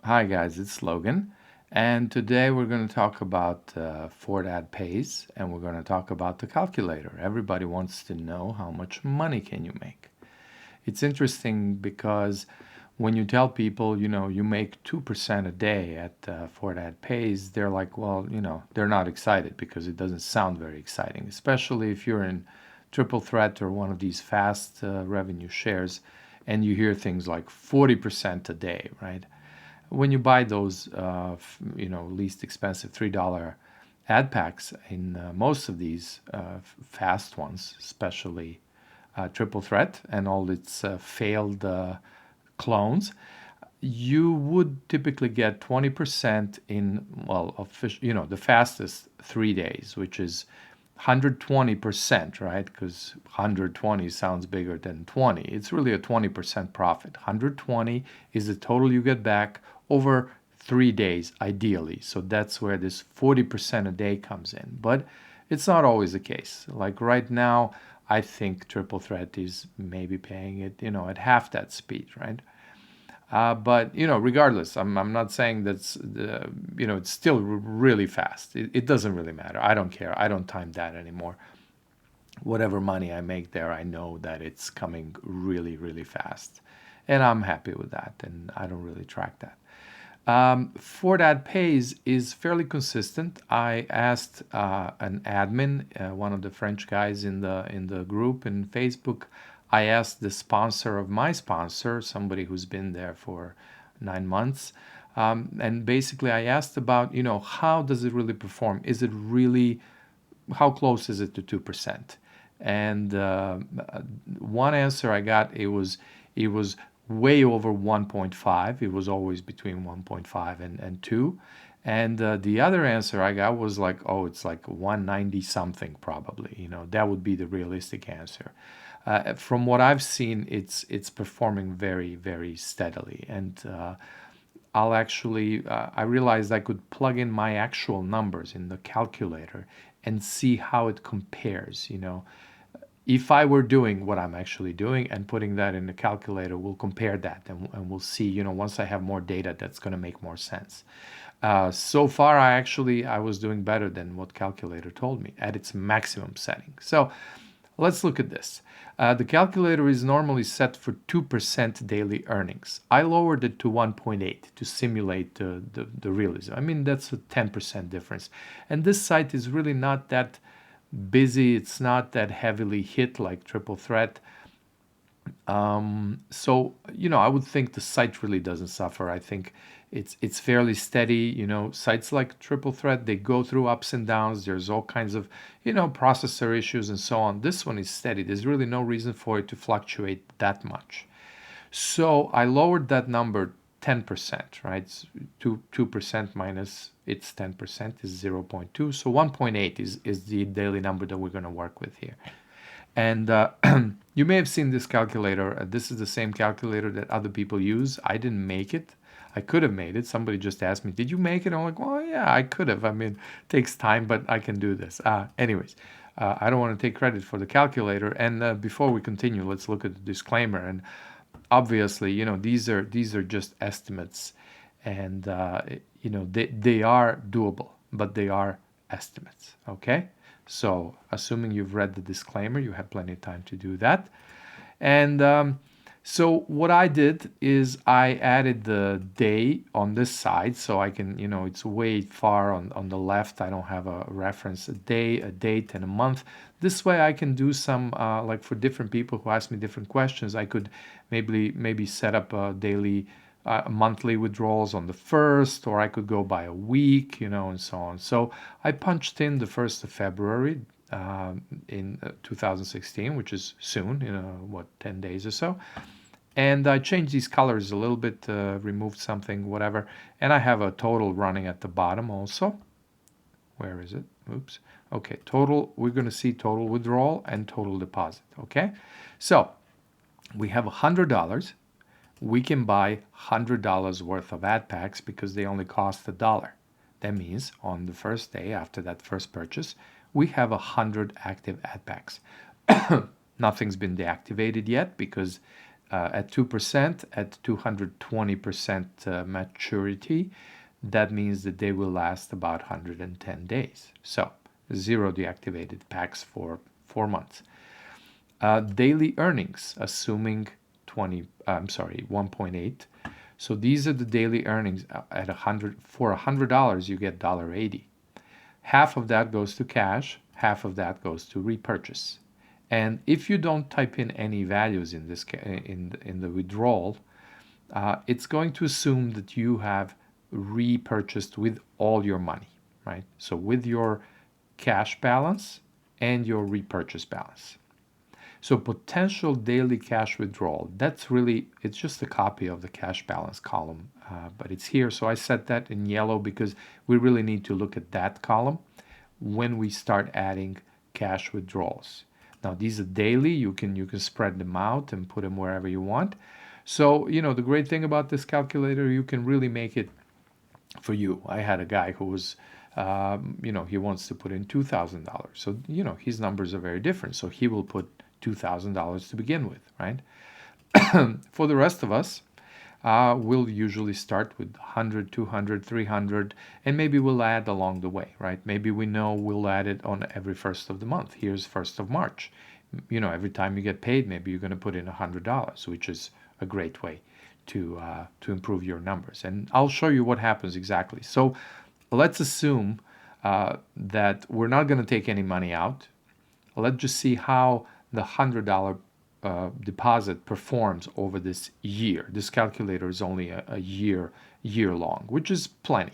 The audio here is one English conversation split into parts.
Hi guys, it's Logan, and today we're going to talk about Ford Ad Pays, and we're going to talk about the calculator. Everybody wants to know how much money can you make. It's interesting because when you tell people, you make 2% a day at Ford Ad Pays, they're like, well, they're not excited because it doesn't sound very exciting, especially if you're in Triple Threat or one of these fast revenue shares and you hear things like 40% a day, right? When you buy those, least expensive $3 ad packs in most of these fast ones, especially Triple Threat and all its failed clones, you would typically get 20% in, well, the fastest 3 days, which is 120%, right? Because 120 sounds bigger than 20. It's really a 20% profit. 120 is the total you get back over 3 days, ideally. So that's where this 40% a day comes in. But it's not always the case. Like right now, I think Triple Threat is maybe paying it, at half that speed, right? But regardless, I'm not saying that's it's still really fast. It doesn't really matter. I don't care. I don't time that anymore. Whatever money I make there, I know that it's coming really, really fast, and I'm happy with that. And I don't really track that. Ford Ad Pays is fairly consistent. I asked an admin, one of the French guys in the group in Facebook. I asked the sponsor of my sponsor, somebody who's been there for 9 months, and basically I asked about, how does it really perform? Is it really, how close is it to 2%? And one answer I got, it was way over 1.5. It was always between 1.5 and 2. And the other answer I got was like, oh, it's like 190 something probably. That would be the realistic answer. From what I've seen, it's performing very, very steadily. And I realized I could plug in my actual numbers in the calculator and see how it compares. If I were doing what I'm actually doing and putting that in the calculator, we'll compare that and we'll see, once I have more data, that's going to make more sense. So far, I was doing better than what calculator told me at its maximum setting. So let's look at this. The calculator is normally set for 2% daily earnings. I lowered it to 1.8 to simulate the realism. I mean, that's a 10% difference. And this site is really not that busy. It's not that heavily hit like Triple Threat. So I would think the site really doesn't suffer. I think it's fairly steady. Sites like Triple Threat, they go through ups and downs. There's all kinds of processor issues and so on. This one is steady. There's really no reason for it to fluctuate that much. So I lowered that number 10%, right? 2% minus its 10% is 0.2. So 1.8 is the daily number that we're going to work with here. And you may have seen this calculator. This is the same calculator that other people use. I didn't make it. I could have made it. Somebody just asked me, did you make it? I'm like, well, yeah, I could have. I mean, it takes time, but I can do this. Anyways, I don't want to take credit for the calculator. And before we continue, let's look at the disclaimer. And obviously, these are just estimates, and they are doable, but they are estimates. Okay. So, assuming you've read the disclaimer, you have plenty of time to do that. And so, what I did is I added the day on this side, so I can, it's way far on the left. I don't have a reference, a day, a date, and a month. This way, I can do some, like for different people who ask me different questions, I could maybe set up a daily monthly withdrawals on the 1st, or I could go by a week, and so on. So I punched in the 1st of February in 2016, which is soon, 10 days or so. And I changed these colors a little bit, removed something, whatever. And I have a total running at the bottom also. Where is it? Oops. Okay, total, we're going to see total withdrawal and total deposit, okay? So we have $100. We can buy $100 worth of ad packs because they only cost $1. That means on the first day after that first purchase, we have 100 active ad packs. Nothing's been deactivated yet because at 2%, at 220% maturity, that means that they will last about 110 days. So 0 deactivated packs for 4 months. Daily earnings, assuming 1.8. So these are the daily earnings at for $100 you get $1.80. Half of that goes to cash, half of that goes to repurchase. And if you don't type in any values in this in the withdrawal, it's going to assume that you have repurchased with all your money, right? So with your cash balance and your repurchase balance. So potential daily cash withdrawal, that's really, it's just a copy of the cash balance column, but it's here. So I set that in yellow because we really need to look at that column when we start adding cash withdrawals. Now these are daily, you can spread them out and put them wherever you want. So, the great thing about this calculator, you can really make it for you. I had a guy who was, he wants to put in $2,000. So, his numbers are very different. So he will put $2,000 to begin with, right? For the rest of us, we'll usually start with 100, 200, 300, and maybe we'll add along the way, right? Maybe we know we'll add it on every first of the month. Here's 1st of March. Every time you get paid, maybe you're going to put in $100, which is a great way to improve your numbers. And I'll show you what happens exactly. So let's assume that we're not going to take any money out. Let's just see how the $100 deposit performs over this year. This calculator is only a year long, which is plenty.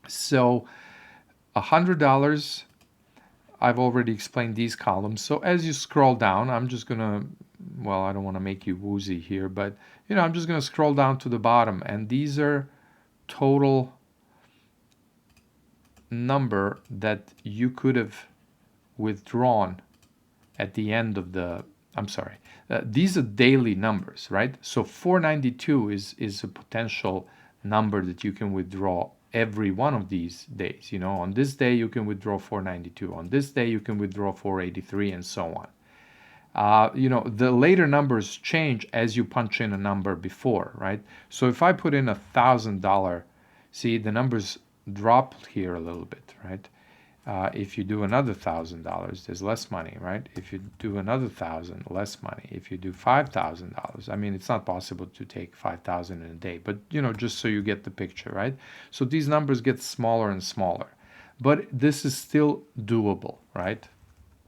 So $100, I've already explained these columns. So as you scroll down, I'm just gonna, I don't want to make you woozy here, but I'm just gonna scroll down to the bottom, and these are total number that you could have withdrawn at the end of the, these are daily numbers, right? So 492 is a potential number that you can withdraw every one of these days. On this day you can withdraw 492, on this day you can withdraw 483, and so on. The later numbers change as you punch in a number before, right? So if I put in $1,000, see, the numbers drop here a little bit, right? If you do another $1,000, there's less money, right? If you do another 1,000, less money. If you do $5,000, it's not possible to take 5,000 in a day, but just so you get the picture, right? So these numbers get smaller and smaller, but this is still doable, right?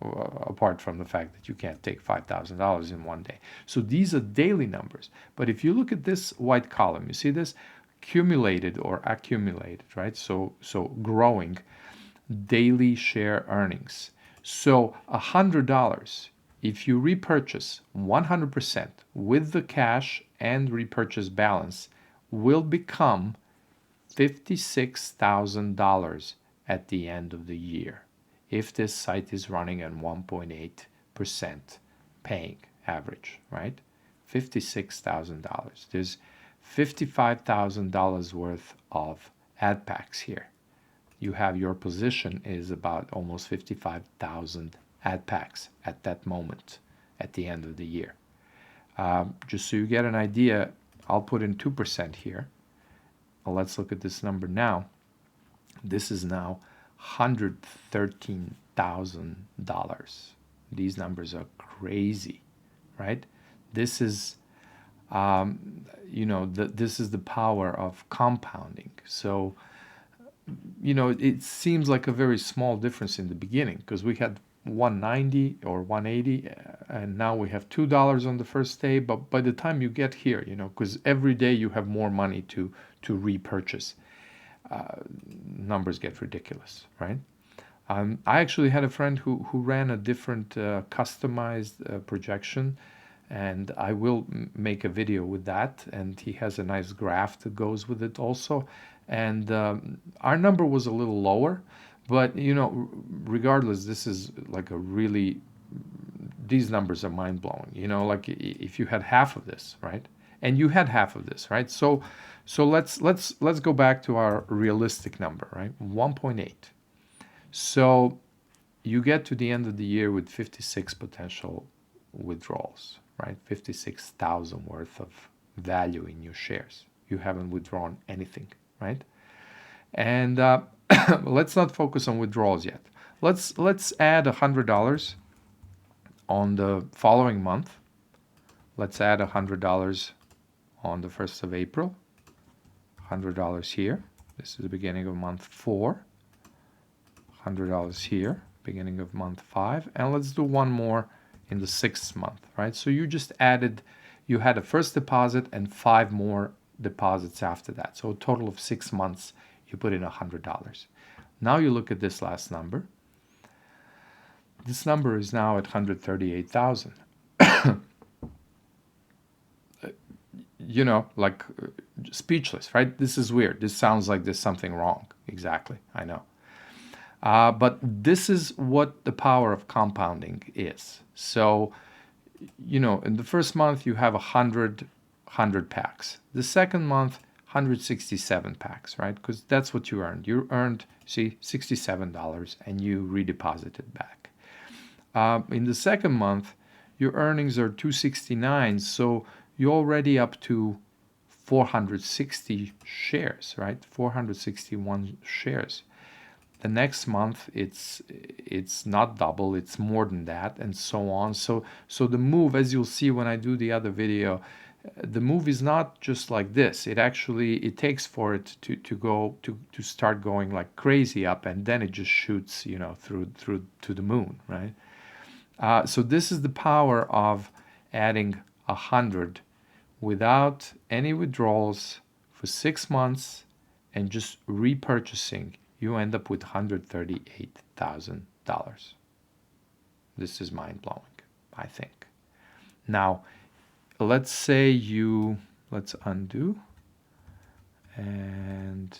Apart from the fact that you can't take $5,000 in one day. So these are daily numbers. But if you look at this white column, you see this accumulated, right? So growing daily share earnings. So $100, if you repurchase 100% with the cash and repurchase balance, will become $56,000 at the end of the year if this site is running at 1.8% paying average, right? $56,000. There's $55,000 worth of ad packs here. You have your position is about almost 55,000 ad packs at that moment at the end of the year. Just so you get an idea, I'll put in 2% here. Well, let's look at this number now. This is now $113,000. These numbers are crazy, right? This is, this is the power of compounding. So, it seems like a very small difference in the beginning because we had 190 or 180 and now we have $2 on the first day. But by the time you get here, because every day you have more money to repurchase, numbers get ridiculous, right? I actually had a friend who ran a different customized projection, and I will make a video with that, and he has a nice graph that goes with it also. And our number was a little lower, but regardless, this is like these numbers are mind-blowing. Like if you had half of this, right? And you had half of this, right? So let's go back to our realistic number, right? 1.8. So you get to the end of the year with 56 potential withdrawals, right? 56,000 worth of value in your shares. You haven't withdrawn anything, right? And let's not focus on withdrawals yet. Let's add $100 on the following month. Let's add $100 on the 1st of April. $100 here. This is the beginning of month 4. $100 here, beginning of month 5. And let's do one more in the 6th month, right? So you just added, you had a first deposit and 5 more deposits after that. So a total of 6 months, you put in $100. Now you look at this last number. This number is now at 138,000. You know, like speechless, right? This is weird. This sounds like there's something wrong. Exactly, I know. But this is what the power of compounding is. So, you know, in the first month you have 100 packs. The second month, 167 packs, right? Because that's what you earned. You earned, see, $67 and you redeposited back. In the second month, your earnings are 269, so you're already up to 460 shares, right? 461 shares. The next month it's not double, it's more than that, and so on. So the move, as you'll see when I do the other video, the move is not just like this. It takes for it to start going like crazy up, and then it just shoots, you know, through to the moon, right? So this is the power of adding 100 without any withdrawals for 6 months and just repurchasing. You end up with $138,000. This is mind-blowing, I think. Now, let's say let's undo, and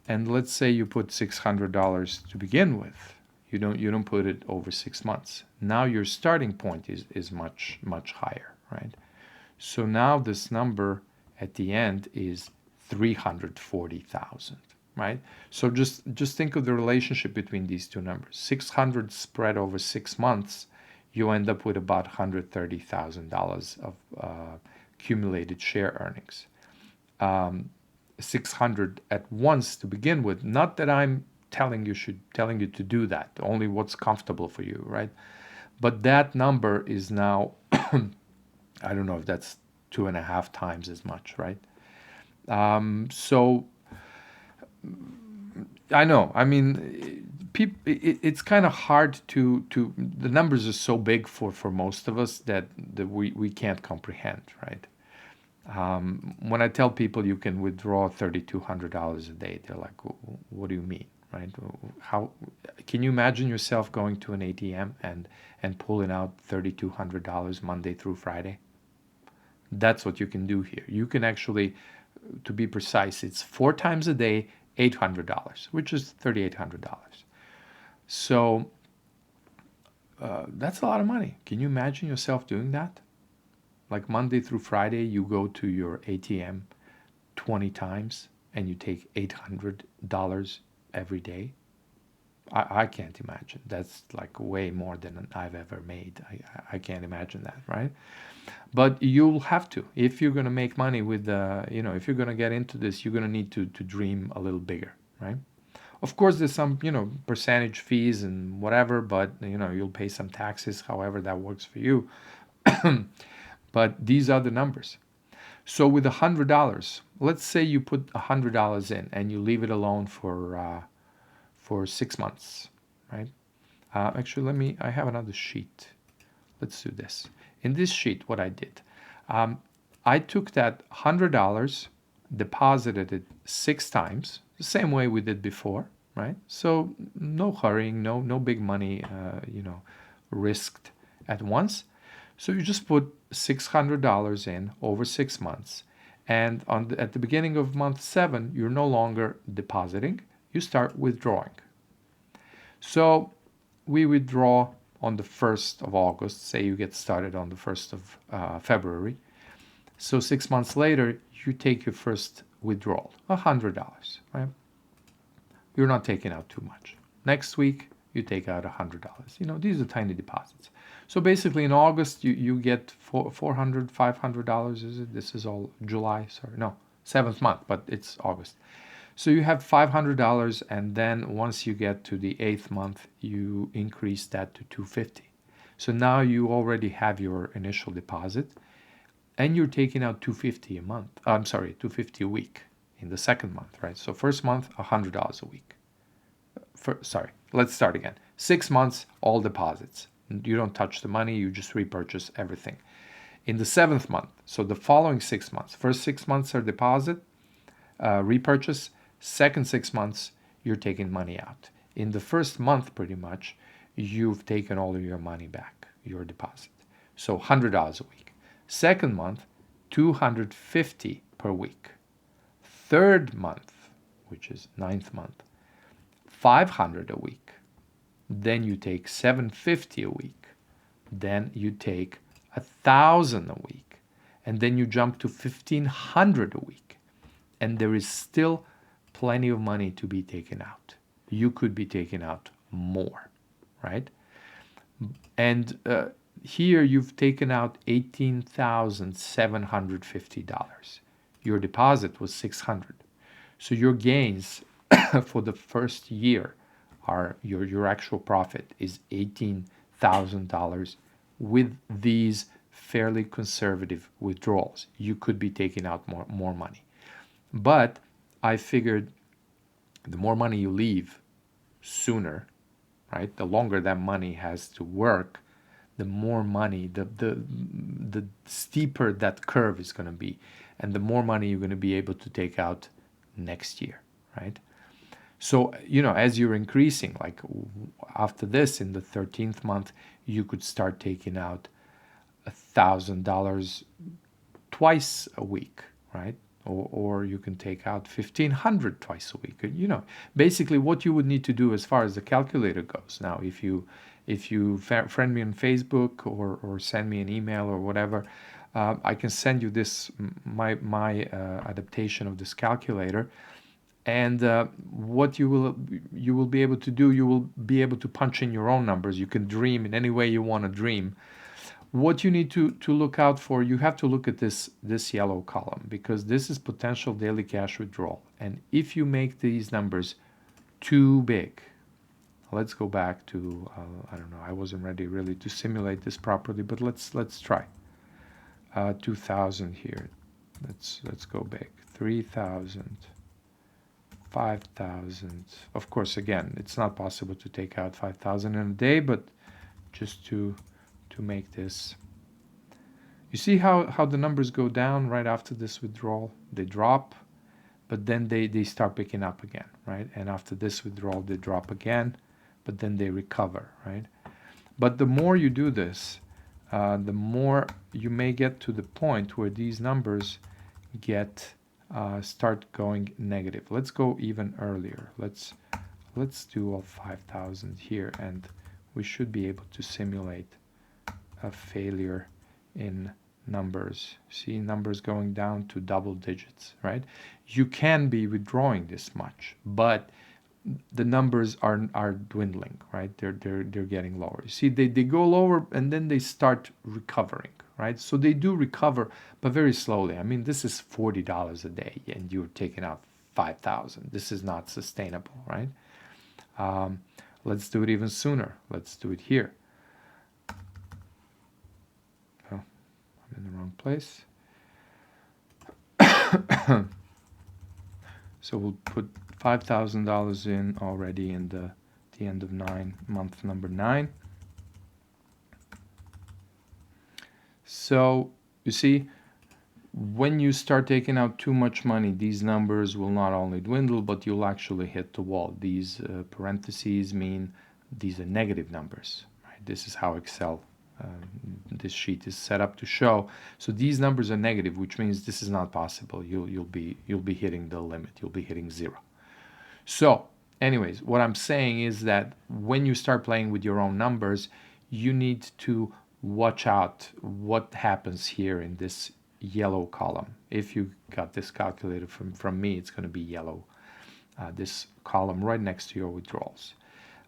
let's say you put $600 to begin with. You don't put it over 6 months. Now your starting point is much higher, right? So now this number at the end is 340,000. Right? So just think of the relationship between these two numbers. 600 spread over 6 months, you end up with about $130,000 of accumulated share earnings. 600 at once to begin with. Not that I'm telling you to do that. Only what's comfortable for you, right? But that number is now, I don't know if that's 2.5 times as much, right? So I know. I mean, it's kind of hard to. The numbers are so big for most of us that we can't comprehend, right? When I tell people you can withdraw $3,200 a day, they're like, "What do you mean?" Right? How can you imagine yourself going to an ATM and pulling out $3,200 Monday through Friday? That's what you can do here. You can actually, to be precise, it's 4 times a day. $800, which is $3,800. So that's a lot of money. Can you imagine yourself doing that? Like Monday through Friday, you go to your ATM 20 times and you take $800 every day. I can't imagine. That's like way more than I've ever made. I can't imagine that, right? But you'll have to. If you're going to make money with, if you're going to get into this, you're going to need to dream a little bigger, right? Of course, there's some, percentage fees and whatever, but, you'll pay some taxes, however that works for you. But these are the numbers. So with $100, let's say you put $100 in and you leave it alone for 6 months, right? Actually, I have another sheet. Let's do this. In this sheet, what I did, I took that $100, deposited it 6 times, the same way we did before, right? So no hurrying, no big money, risked at once. So you just put $600 in over 6 months. And at the beginning of month 7, you're no longer depositing. You start withdrawing. So we withdraw on the 1st of August. Say you get started on the 1st of February. So 6 months later, you take your first withdrawal, $100, right? You're not taking out too much. Next week, you take out $100. These are tiny deposits. So basically in August you get $400, $500, is it? This is all July, sorry. No, 7th month, but it's August. So you have $500, and then once you get to the 8th month, you increase that to $250. So now you already have your initial deposit, and you're taking out $250 a month. I'm sorry, $250 a week in the second month, right? So first month, $100 a week. Sorry, let's start again. 6 months, all deposits. You don't touch the money, you just repurchase everything. In the 7th month, so the following 6 months, first 6 months are deposit, repurchase. Second 6 months, you're taking money out. In the first month, pretty much, you've taken all of your money back, your deposit. So $100 a week. Second month, $250 per week. Third month, which is 9th month, $500 a week. Then you take $750 a week. Then you take $1,000 a week. And then you jump to $1,500 a week. And there is still plenty of money to be taken out. You could be taking out more, right? And here you've taken out $18,750. Your deposit was $600. So your gains for the first year are your actual profit is $18,000 with these fairly conservative withdrawals. You could be taking out more money. But I figured the more money you leave sooner, right? The longer that money has to work, the more money, the steeper that curve is going to be, and the more money you're going to be able to take out next year, right? So, as you're increasing, like after this, in the 13th month, you could start taking out $1,000 twice a week, right? Or you can take out $1,500 twice a week. Basically what you would need to do as far as the calculator goes. Now, if you friend me on Facebook or send me an email or whatever, I can send you this my adaptation of this calculator. And what you will be able to do, you will be able to punch in your own numbers. You can dream in any way you want to dream. What you need to look out for, you have to look at this yellow column, because this is potential daily cash withdrawal. And if you make these numbers too big, let's go back to, I don't know, I wasn't ready really to simulate this properly, but let's try. 2,000 here. Let's go big. 3,000. 5,000. Of course, again, it's not possible to take out 5,000 in a day, but just to make this, you see how the numbers go down right after this withdrawal. They drop, but then they start picking up again, right? And after this withdrawal, they drop again, but then they recover, right? But the more you do this, the more you may get to the point where these numbers start going negative. Let's go even earlier. Let's do all 5,000 here, and we should be able to simulate a failure in numbers. See numbers going down to double digits, right? You can be withdrawing this much, but the numbers are dwindling, right? They're getting lower. You see, they go lower and then they start recovering, right? So they do recover, but very slowly. I mean, this is $40 a day, and you're taking out 5,000. This is not sustainable, right? Let's do it even sooner. Let's do it here. Oh, I'm in the wrong place. So we'll put $5,000 in already in the end of month number 9. So you see, when you start taking out too much money, these numbers will not only dwindle, but you'll actually hit the wall. These parentheses mean these are negative numbers, right? This is how Excel, this sheet is set up to show. So these numbers are negative, which means this is not possible. You'll be hitting the limit. You'll be hitting 0. So anyways, what I'm saying is that when you start playing with your own numbers, you need to watch out what happens here in this yellow column. If you got this calculator from me, it's going to be yellow, this column right next to your withdrawals.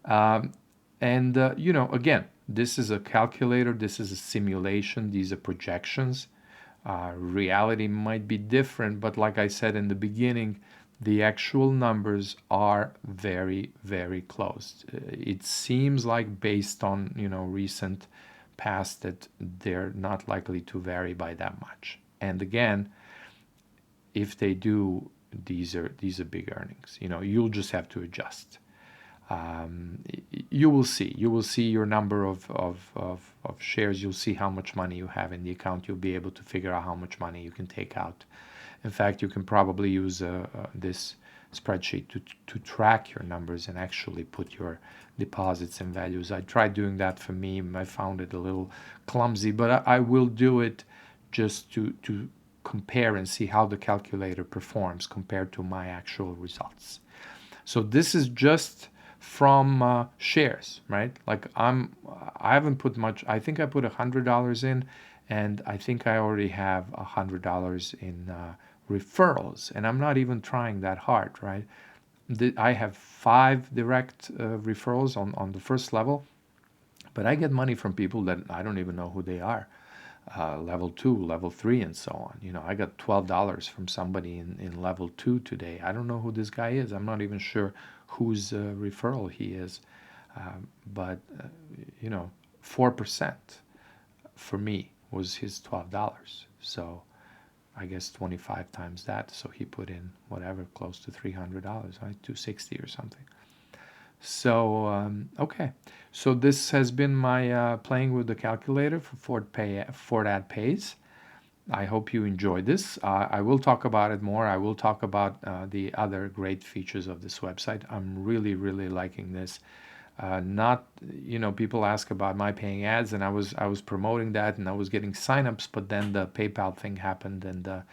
Again, This is a calculator. This is a simulation. These are projections. Reality might be different, but like I said in the beginning, the actual numbers are very, very close. It seems like, based on recent past, that they're not likely to vary by that much. And again, if they do, these are big earnings. You'll just have to adjust. You will see your number of shares. You'll see how much money you have in the account. You'll be able to figure out how much money you can take out. In fact, you can probably use this spreadsheet to track your numbers and actually put your deposits and values. I tried doing that for me. I found it a little clumsy, but I will do it just to compare and see how the calculator performs compared to my actual results. So this is just from shares, right? Like I haven't put much. I think I put $100 in, and I think I already have $100 in referrals, and I'm not even trying that hard, right? I have 5 direct referrals on the first level, but I get money from people that I don't even know who they are. Level 2, level 3, and so on. I got $12 from somebody in level 2 today. I don't know who this guy is. I'm not even sure whose referral he is. But 4% for me was his $12. So I guess 25 times that. So he put in whatever, close to $300, right? 260 or something. So okay, so this has been my playing with the calculator for Ford Ad Pays. I hope you enjoyed this. I will talk about it more. I will talk about the other great features of this website. I'm really, really liking this. Not, people ask about my paying ads, and I was promoting that, and I was getting signups, but then the PayPal thing happened, and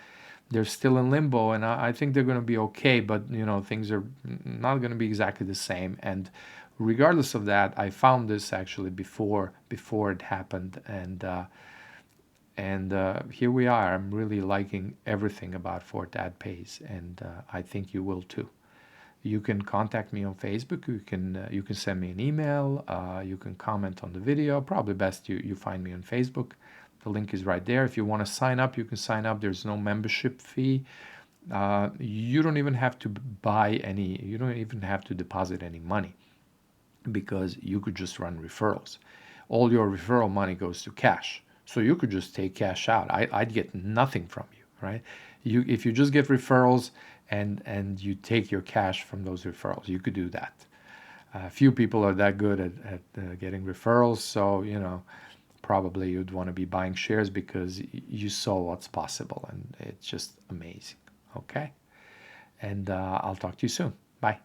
they're still in limbo, and I think they're going to be okay, but things are not going to be exactly the same. And regardless of that, I found this actually before it happened, and here we are. I'm really liking everything about Ford Ad Pays, and I think you will too. You can contact me on Facebook. You can send me an email. You can comment on the video. Probably best you find me on Facebook. The link is right there. If you want to sign up, you can sign up. There's no membership fee. You don't even have to you don't even have to deposit any money, because you could just run referrals. All your referral money goes to cash. So you could just take cash out. I'd get nothing from you, right? If you just get referrals and you take your cash from those referrals, you could do that. Few people are that good at getting referrals, so probably you'd want to be buying shares because you saw what's possible, and it's just amazing. Okay, and I'll talk to you soon. Bye.